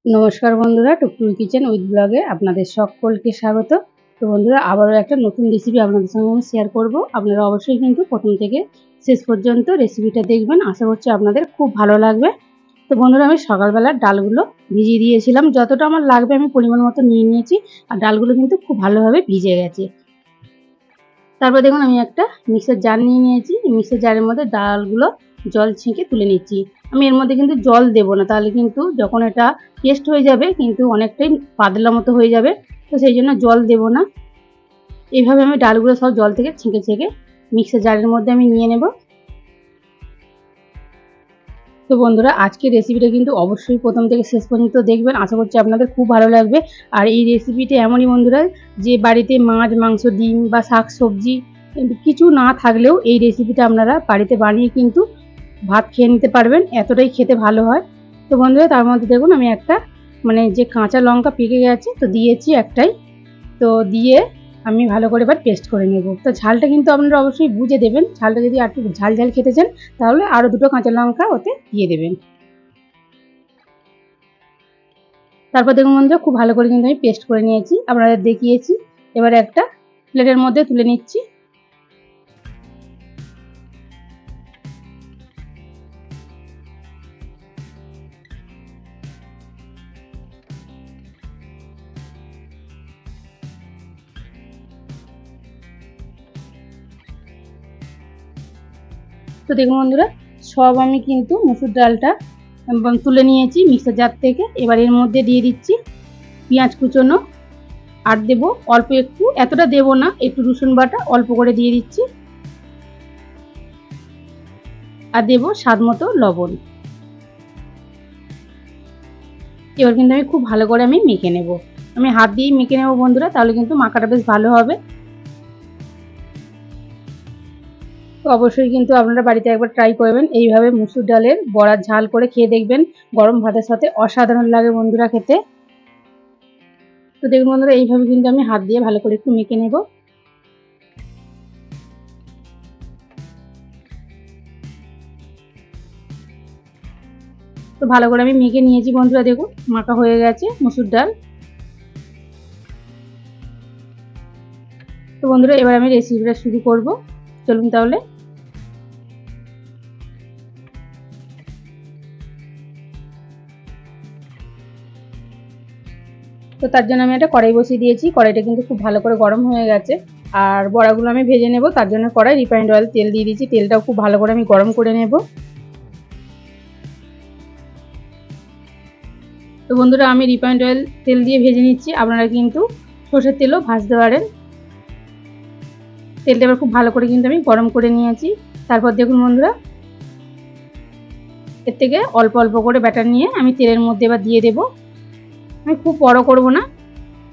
নমস্কার বন্ধুরা, টুকটুকি kitchen with ব্লগে আপনাদের সকলকে স্বাগত। তো বন্ধুরা, আবারও একটা নতুন রেসিপি আপনাদের সঙ্গে আমি শেয়ার করব। আপনারা অবশ্যই কিন্তু প্রথম থেকে শেষ পর্যন্ত রেসিপিটা দেখবেন, আশা করছি আপনাদের খুব ভালো লাগবে। তো বন্ধুরা, আমি সকালবেলা ডালগুলো ভিজিয়ে দিয়েছিলাম, যতটা আমার লাগবে আমি পরিমাণ মতো নিয়ে নিয়েছি। আর ডালগুলো কিন্তু খুব ভালোভাবে ভিজে গেছে। তারপর দেখুন, আমি একটা মিক্সার জার নিয়ে নিয়েছি। মিক্সার জারের মধ্যে ডালগুলো জল ছেঁকে তুলে নিচ্ছি। আমি এর মধ্যে কিন্তু জল দেবো না, তাহলে কিন্তু যখন এটা পেস্ট হয়ে যাবে কিন্তু অনেকটাই পাতলা মতো হয়ে যাবে। তো সেই জন্য জল দেবো না। এইভাবে আমি ডালগুলো সব জল থেকে ছেঁকে ছেঁকে মিক্সার জারের মধ্যে আমি নিয়ে নেব। তো বন্ধুরা, আজকের রেসিপিটা কিন্তু অবশ্যই প্রথম থেকে শেষ পর্যন্ত দেখবেন, আশা করছি আপনাদের খুব ভালো লাগবে। আর এই রেসিপিটা এমনই বন্ধুরা, যে বাড়িতে মাছ, মাংস, ডিম বা শাক সবজি কিছু না থাকলেও এই রেসিপিটা আপনারা বাড়িতে বানিয়ে কিন্তু ভাত খেয়ে নিতে পারবেন, এতটাই খেতে ভালো হয়। তো বন্ধুরা, তার মধ্যে দেখুন আমি একটা যে কাঁচা লঙ্কা পেকে গেছে তো দিয়েছি একটাই। তো দিয়ে আমি ভালো করে এবার পেস্ট করে নেব। তো ঝালটা কিন্তু আপনারা অবশ্যই বুঝে দেবেন, ঝালটা যদি আর একটু ঝাল ঝাল খেতে চান তাহলে আরও দুটো কাঁচা লঙ্কা ওতে দিয়ে দেবেন। তারপর দেখুন বন্ধুরা, খুব ভালো করে কিন্তু আমি পেস্ট করে নিয়েছি, আপনাদের দেখিয়েছি। এবারে একটা প্লেটের মধ্যে তুলে নিচ্ছি। তো দেখুন বন্ধুরা, সব আমি কিন্তু মুসুর ডালটা তুলে নিয়েছি মিক্সার জার থেকে। এবার এর মধ্যে দিয়ে দিচ্ছি পেঁয়াজ কুচোনো, আর দেবো অল্প একটু, এতটা দেবো না, একটু রসুন বাটা অল্প করে দিয়ে দিচ্ছি, আর দেবো স্বাদ মতো লবণ। এবার কিন্তু আমি খুব ভালো করে মেখে নেব। আমি হাত দিয়েই মেখে নেব বন্ধুরা, তাহলে কিন্তু মাখাটা বেশ ভালো হবে। তো অবশ্যই কিন্তু আপনারা বাড়িতে একবার ট্রাই করবেন, এইভাবে মুসুর ডালের বড়ার ঝাল করে খেয়ে দেখবেন, গরম ভাতের সাথে অসাধারণ লাগে বন্ধুরা খেতে। তো দেখুন বন্ধুরা, এইভাবে কিন্তু আমি হাত দিয়ে ভালো করে একটু মেখে নেব। তো ভালো করে আমি মেখে নিয়েছি বন্ধুরা, দেখুন মাখা হয়ে গেছে মুসুর ডাল। তো বন্ধুরা, এবার আমি রেসিপিটা শুরু করব, চলুন তাহলে। তো তার জন্য আমি একটা কড়াই বসিয়ে দিয়েছি, কড়াইটা কিন্তু খুব ভালো করে গরম হয়ে গেছে। আর বড়াগুলো আমি ভেজে নেব, তার জন্য কড়াই রিফাইন্ড অয়েল তেল দিয়ে দিয়েছি, তেলটাও খুব ভালো করে আমি গরম করে নেব। তো বন্ধুরা, আমি রিফাইন্ড অয়েল তেল দিয়ে ভেজে নিচ্ছি, আপনারা কিন্তু সর্ষের তেলও ভাজতে পারেন। তেলটা এবার খুব ভালো করে কিন্তু আমি গরম করে নিয়েছি। তারপর দেখুন বন্ধুরা, এর থেকে অল্প অল্প করে ব্যাটার নিয়ে আমি তেলের মধ্যে এবার দিয়ে দেব। আমি খুব বড় করব না,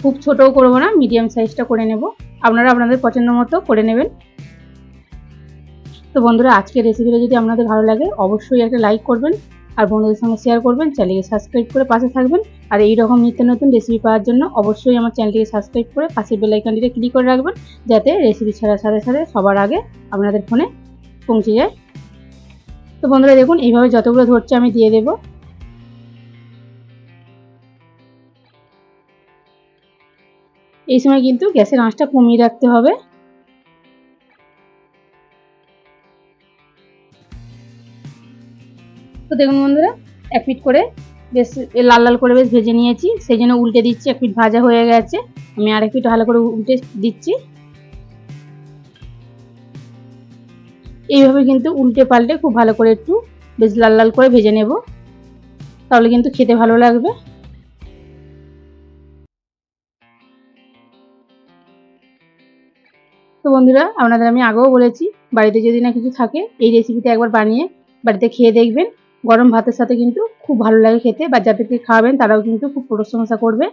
খুব ছোটও করব না, মিডিয়াম সাইজটা করে নেব। আপনারা আপনাদের পছন্দ মতো করে নেবেন। তো বন্ধুরা, আজকের রেসিপিটা যদি আপনাদের ভালো লাগে অবশ্যই একটা লাইক করবেন, আর বন্ধুদের সঙ্গে শেয়ার করবেন, চ্যানেলকে সাবস্ক্রাইব করে পাশে থাকবেন। আর এই রকম নিত্য নতুন রেসিপি পাওয়ার জন্য অবশ্যই আমার চ্যানেলটিকে সাবস্ক্রাইব করে পাশের বেল আইকনটিতে ক্লিক করে রাখবেন, যাতে রেসিপি ছাড়ার সাথে সাথে সবার আগে আপনাদের ফোনে পৌঁছে যায়। তো বন্ধুরা দেখুন, এইভাবে যতগুলো ধরছে আমি দিয়ে দেব। এই সময় কিন্তু গ্যাসের আঁচটা কমিয়ে রাখতে হবে। তো দেখুন বন্ধুরা, এক পিঠ করে বেশ লাল লাল করে বেশ ভেজে নিয়েছি, সেই জন্য উল্টে দিচ্ছি। এক পিঠ ভাজা হয়ে গেছে, আমি আরেক পিঠ ভালো করে উল্টে দিচ্ছি। এইভাবে কিন্তু উল্টে পাল্টে খুব ভালো করে একটু বেশ লাল লাল করে ভেজে নেব, তাহলে কিন্তু খেতে ভালো লাগবে। তো বন্ধুরা, আপনাদের আমি আগেও বলেছি, বাড়িতে যদি না কিছু থাকে এই রেসিপিটা একবার বানিয়ে বাড়িতে খেয়ে দেখবেন, গরম ভাতের সাথে কিন্তু খুব ভালো লাগে খেতে, বা যাদেরকে খাওয়াবেন তারাও কিন্তু খুব প্রশংসা করবে।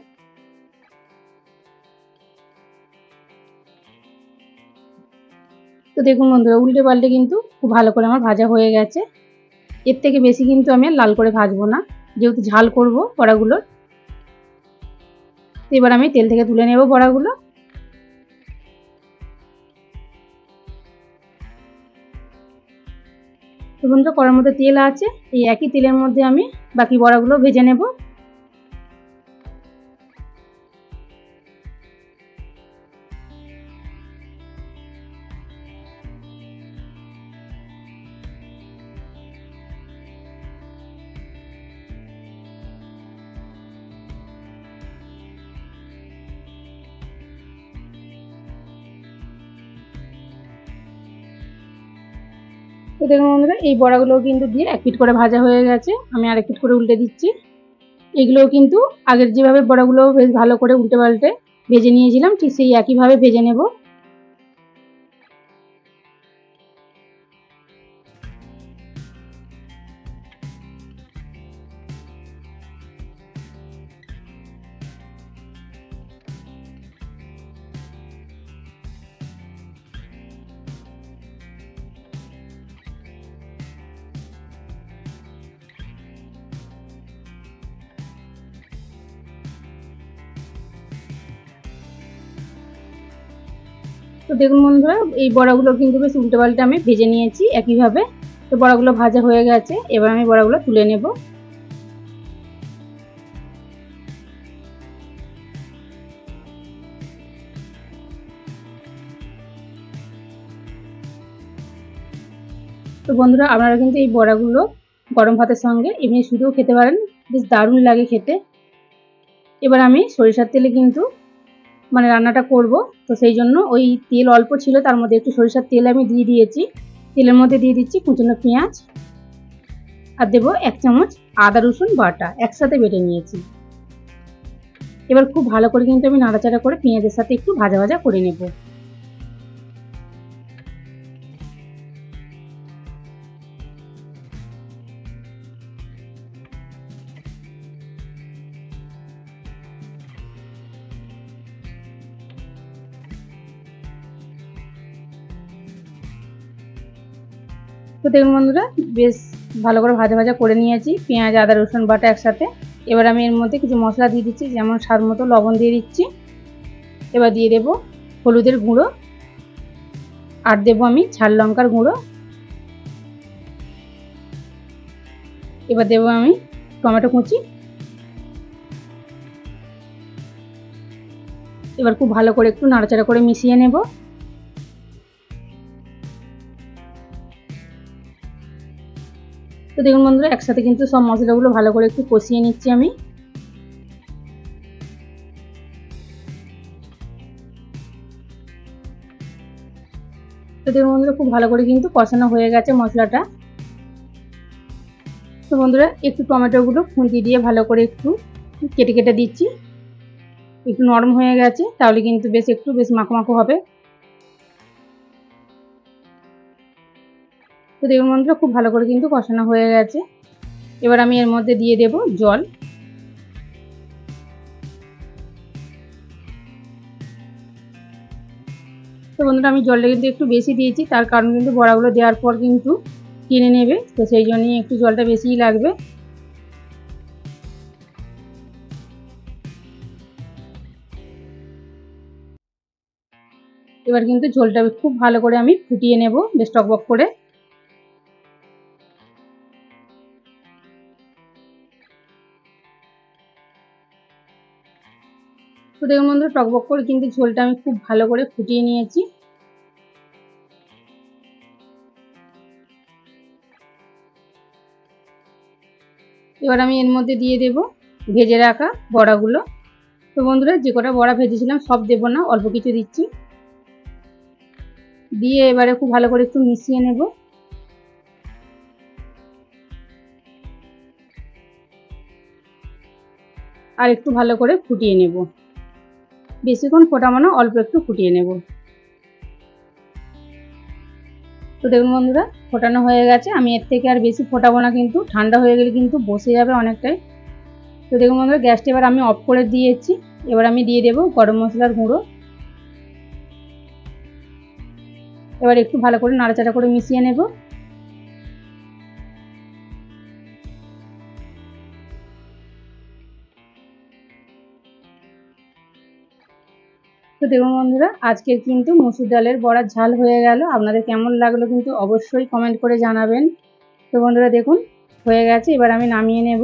তো দেখুন বন্ধুরা, উল্টে পাল্টে কিন্তু খুব ভালো করে আমার ভাজা হয়ে গেছে। এর থেকে বেশি কিন্তু আমি লাল করে ভাজবো না, যেহেতু ঝাল করব বড়াগুলো। এবার আমি তেল থেকে তুলে নেব বড়াগুলো। তো বন্ধুরা, কড়ার মধ্যে তেল আছে, এই একই তেলের মধ্যে আমি বাকি বড়াগুলো ভেজে নেব। তো দেখুন বন্ধুরা, এই বড়াগুলো কিন্তু দিয়ে এক পিঠ করে ভাজা হয়ে গেছে। আমি আরেক পিঠ করে উল্টে দিচ্ছি। এগুলোও কিন্তু আগের যেভাবে বড়াগুলো বেশ ভালো করে উল্টে পাল্টে ভেজে নিয়েছিলাম, ঠিক সেই একইভাবে ভেজে নেব। তো দেখুন বন্ধুরা, এই বড়াগুলো কিন্তু বেশ উল্টে পাল্টে আমি ভেজে নিয়েছি একইভাবে। তো বড়াগুলো ভাজা হয়ে গেছে, এবার আমি বড়াগুলো তুলে নেব। তো বন্ধুরা, আপনারা কিন্তু এই বড়াগুলো গরম ভাতের সঙ্গে এমনি শুধুও খেতে পারেন, বেশ দারুণ লাগে খেতে। এবার আমি সরিষার তেলে কিন্তু রান্নাটা করব। তো সেই জন্য ওই তেল অল্প ছিল, তার মধ্যে একটু সরিষার তেল আমি দিয়ে দিয়েছি। তেলের মধ্যে দিয়ে দিচ্ছি কুচনো পেঁয়াজ, আর দেবো 1 চামচ আদা রসুন বাটা, একসাথে বেটে নিয়েছি। এবার খুব ভালো করে কিন্তু আমি নাড়াচাড়া করে পেঁয়াজের সাথে একটু ভাজা ভাজা করে নেব। তো দেখুন বন্ধুরা, বেশ ভালো করে ভাজা ভাজা করে নিয়েছি পেঁয়াজ আদা রসুন বাটা একসাথে। এবার আমি এর মধ্যে কিছু মশলা দিয়ে দিচ্ছি, যেমন স্বাদ মতো লবণ দিয়ে দিচ্ছি। এবার দিয়ে দেব হলুদের গুঁড়ো, আর দেবো আমি ঝাল লঙ্কার গুঁড়ো। এবার দেবো আমি টমেটো কুচি। এবার খুব ভালো করে একটু নাড়াচাড়া করে মিশিয়ে নেব। তো দেখুন বন্ধুরা, একসাথে কিন্তু সব মশলাগুলো ভালো করে একটু কষিয়ে নিচ্ছি আমি। তো দেখুন বন্ধুরা, খুব ভালো করে কিন্তু কষানো হয়ে গেছে মশলাটা। তো বন্ধুরা, একটু টমেটোগুলো খুন্তি দিয়ে ভালো করে একটু কেটে কেটে দিচ্ছি। একটু নরম হয়ে গেছে, তাহলে কিন্তু বেশ মাখো মাখো হবে। তো দেখুন বন্ধুরা, খুব ভালো করে কিন্তু কষানো হয়ে গেছে। এবার আমি এর মধ্যে দিয়ে দেব জল। তো বন্ধুরা, আমি জলটা কিন্তু একটু বেশি দিয়েছি, তার কারণ কিন্তু বড়াগুলো দেওয়ার পর কিন্তু টেনে নেবে, তো সেই জন্যই একটু জলটা বেশিই লাগবে। এবার কিন্তু ঝোলটা খুব ভালো করে আমি ফুটিয়ে নেব, বেশ টকবক করে। তো দেখুন বন্ধুরা, টকবক করে কিন্তু ঝোলটা আমি খুব ভালো করে ফুটিয়ে নিয়েছি। এবার আমি এর মধ্যে দিয়ে দেব ভেজে রাখা বড়াগুলো। তো বন্ধুরা, যে কটা বড়া ভেজেছিলাম সব দেবো না, অল্প কিছু দিচ্ছি। দিয়ে এবারে খুব ভালো করে একটু মিশিয়ে নেব। আর একটু ভালো করে ফুটিয়ে নেব, বেশিক্ষণ ফোটাবো না, অল্প একটু ফুটিয়ে নেব। তো দেখুন বন্ধুরা, ফোটানো হয়ে গেছে। আমি এর থেকে আর বেশি ফোটাবো না, কিন্তু ঠান্ডা হয়ে গেলে কিন্তু বসে যাবে অনেকটাই। তো দেখুন বন্ধুরা, গ্যাসটা এবার আমি অফ করে দিয়েছি। এবার আমি দিয়ে দেবো গরম মশলার গুঁড়ো। এবার একটু ভালো করে নাড়াচাড়া করে মিশিয়ে নেব। তো দেখুন বন্ধুরা, আজকের কিন্তু মসুর ডালের বড়ার ঝাল হয়ে গেল। আপনাদের কেমন লাগলো কিন্তু অবশ্যই কমেন্ট করে জানাবেন। তো বন্ধুরা দেখুন, হয়ে গেছে। এবার আমি নামিয়ে নেব।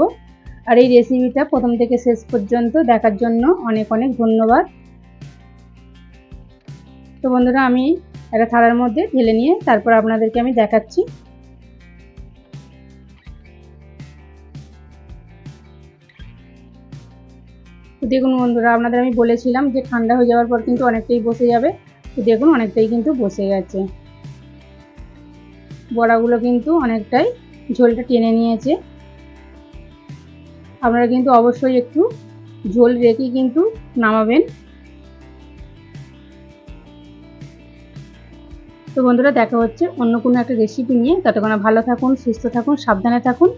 আর এই রেসিপিটা প্রথম থেকে শেষ পর্যন্ত দেখার জন্য অনেক অনেক ধন্যবাদ। তো বন্ধুরা, আমি একটা থালার মধ্যে ঢেলে নিয়ে তারপর আপনাদেরকে আমি দেখাচ্ছি। তো দেখুন বন্ধুরা, আপনাদের আমি বলেছিলাম যে ঠান্ডা হয়ে যাওয়ার পর কিন্তু অনেকটাই বসে যাবে। তো দেখুন, অনেকটাই কিন্তু বসে গেছে। বড়াগুলো কিন্তু অনেকটাই ঝোলটা টেনে নিয়েছে। আপনারা কিন্তু অবশ্যই একটু ঝোল রেখে কিন্তু নামাবেন। তো বন্ধুরা দেখা হচ্ছে অন্য কোনো একটা রেসিপি নিয়ে। ততক্ষণ ভালো থাকুন, সুস্থ থাকুন, সাবধানে থাকুন।